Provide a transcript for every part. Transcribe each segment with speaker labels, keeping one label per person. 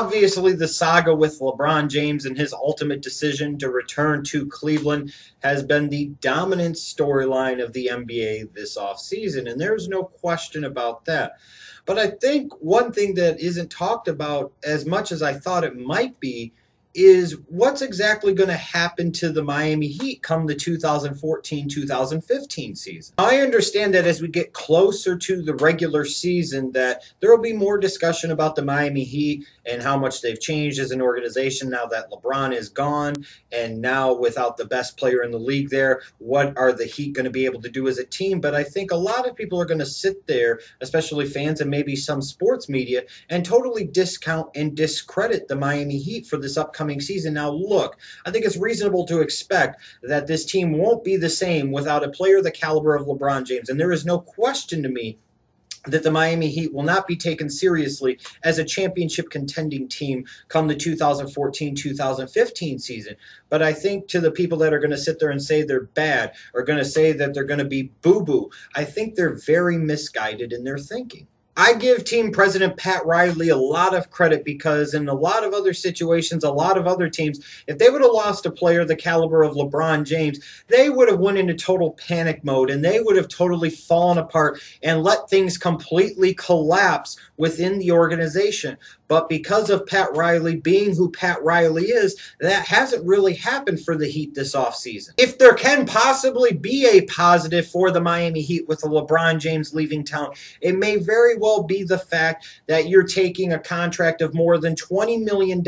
Speaker 1: Obviously, the saga with LeBron James and his ultimate decision to return to Cleveland has been the dominant storyline of the NBA this offseason, and there's no question about that. But I think one thing that isn't talked about as much as I thought it might be is what's exactly going to happen to the Miami Heat come the 2014-2015 season. I understand that as we get closer to the regular season that there will be more discussion about the Miami Heat and how much they've changed as an organization now that LeBron is gone, and now without the best player in the league there, what are the Heat going to be able to do as a team? But I think a lot of people are going to sit there, especially fans and maybe some sports media, and totally discount and discredit the Miami Heat for this upcoming season. Now, look, I think it's reasonable to expect that this team won't be the same without a player the caliber of LeBron James. And there is no question to me that the Miami Heat will not be taken seriously as a championship contending team come the 2014-2015 season. But I think to the people that are going to sit there and say they're bad or going to say that they're going to be boo-boo, I think they're very misguided in their thinking. I give team president Pat Riley a lot of credit because in a lot of other situations, a lot of other teams, if they would have lost a player the caliber of LeBron James, they would have went into total panic mode and they would have totally fallen apart and let things completely collapse within the organization. But because of Pat Riley being who Pat Riley is, that hasn't really happened for the Heat this offseason. If there can possibly be a positive for the Miami Heat with the LeBron James leaving town, it may very well be the fact that you're taking a contract of more than $20 million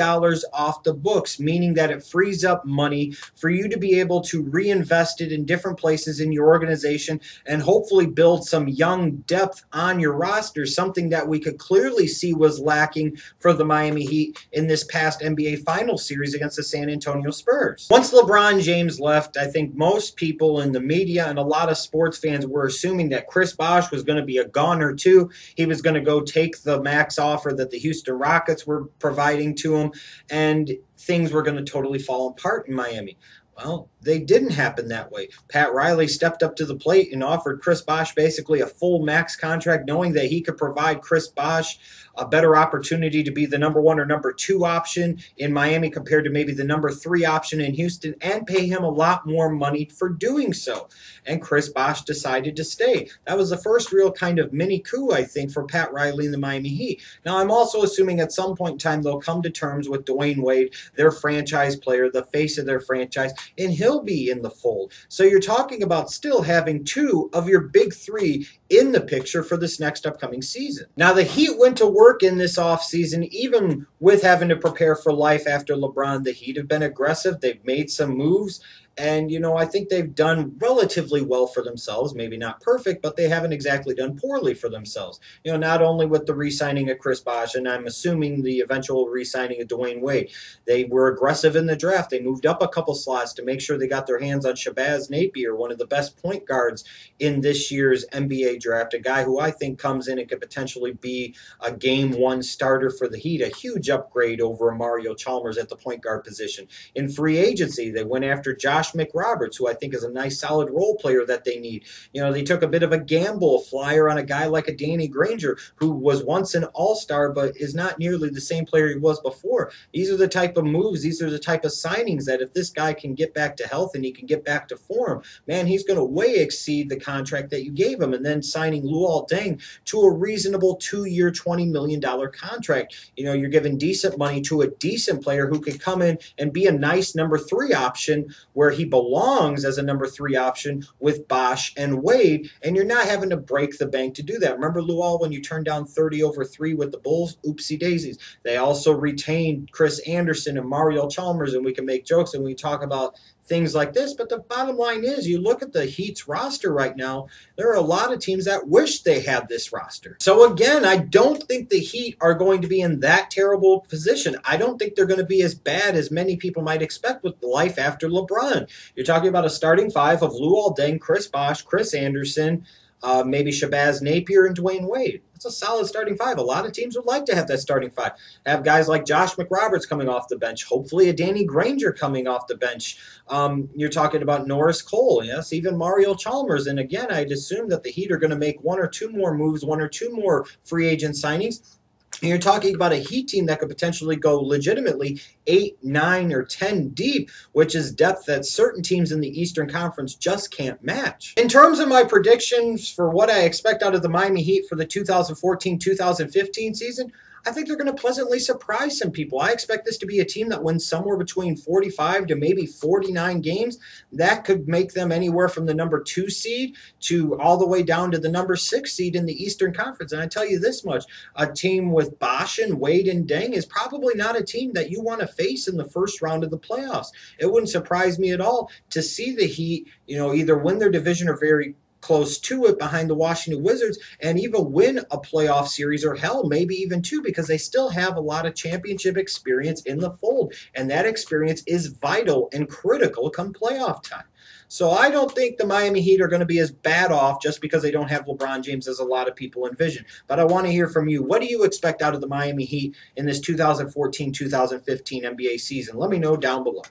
Speaker 1: off the books, meaning that it frees up money for you to be able to reinvest it in different places in your organization and hopefully build some young depth on your roster, something that we could clearly see was lacking for the Miami Heat in this past NBA Finals series against the San Antonio Spurs. Once LeBron James left, I think most people in the media and a lot of sports fans were assuming that Chris Bosh was going to be a goner too. He was going to go take the max offer that the Houston Rockets were providing to him, and things were going to totally fall apart in Miami. Well, they didn't happen that way. Pat Riley stepped up to the plate and offered Chris Bosh basically a full max contract, knowing that he could provide Chris Bosh a better opportunity to be the number 1 or number 2 option in Miami compared to maybe the number 3 option in Houston, and pay him a lot more money for doing so. And Chris Bosh decided to stay. That was the first real kind of mini coup, I think, for Pat Riley and the Miami Heat. Now, I'm also assuming at some point in time they'll come to terms with Dwayne Wade, their franchise player, the face of their franchise, and he'll be in the fold. So you're talking about still having 2 of your big 3 in the picture for this next upcoming season. Now, the Heat went to work in this offseason, even with having to prepare for life after LeBron. The Heat have been aggressive. They've made some moves. And, I think they've done relatively well for themselves. Maybe not perfect, but they haven't exactly done poorly for themselves. Not only with the re-signing of Chris Bosh, and I'm assuming the eventual re-signing of Dwayne Wade. They were aggressive in the draft. They moved up a couple slots to make sure they got their hands on Shabazz Napier, one of the best point guards in this year's NBA draft, a guy who I think comes in and could potentially be a Game 1 starter for the Heat, a huge upgrade over Mario Chalmers at the point guard position. In free agency, they went after Josh McRoberts, who I think is a nice solid role player that they need. They took a bit of a gamble flyer on a guy like a Danny Granger, who was once an all-star but is not nearly the same player he was before. These are the type of moves, these are the type of signings that if this guy can get back to health and he can get back to form, man, he's going to way exceed the contract that you gave him. And then signing Luol Deng to a reasonable 2-year, $20 million contract. You're giving decent money to a decent player who could come in and be a nice number 3 option where he belongs as a number 3 option with Bosh and Wade, and you're not having to break the bank to do that. Remember, Luol, when you turned down 30 over 3 with the Bulls? Oopsie daisies. They also retained Chris Anderson and Mario Chalmers, and we can make jokes and we talk about things like this, but the bottom line is you look at the Heat's roster right now, there are a lot of teams that wish they had this roster. So again, I don't think the Heat are going to be in that terrible position. I don't think they're going to be as bad as many people might expect with life after LeBron. You're talking about a starting 5 of Luol Deng, Chris Bosh, Chris Anderson, maybe Shabazz Napier and Dwayne Wade. That's a solid starting 5. A lot of teams would like to have that starting 5. Have guys like Josh McRoberts coming off the bench. Hopefully a Danny Granger coming off the bench. You're talking about Norris Cole, yes, even Mario Chalmers. And again, I'd assume that the Heat are going to make 1 or 2 more moves, 1 or 2 more free agent signings. And you're talking about a Heat team that could potentially go legitimately 8, 9, or 10 deep, which is depth that certain teams in the Eastern Conference just can't match. In terms of my predictions for what I expect out of the Miami Heat for the 2014-2015 season, I think they're going to pleasantly surprise some people. I expect this to be a team that wins somewhere between 45 to maybe 49 games. That could make them anywhere from the number 2 seed to all the way down to the number 6 seed in the Eastern Conference. And I tell you this much, a team with Bosch and Wade and Deng is probably not a team that you want to face in the first round of the playoffs. It wouldn't surprise me at all to see the Heat, either win their division or very close to it behind the Washington Wizards and even win a playoff series, or hell, maybe even two, because they still have a lot of championship experience in the fold. And that experience is vital and critical come playoff time. So I don't think the Miami Heat are going to be as bad off just because they don't have LeBron James as a lot of people envision. But I want to hear from you. What do you expect out of the Miami Heat in this 2014-2015 NBA season? Let me know down below.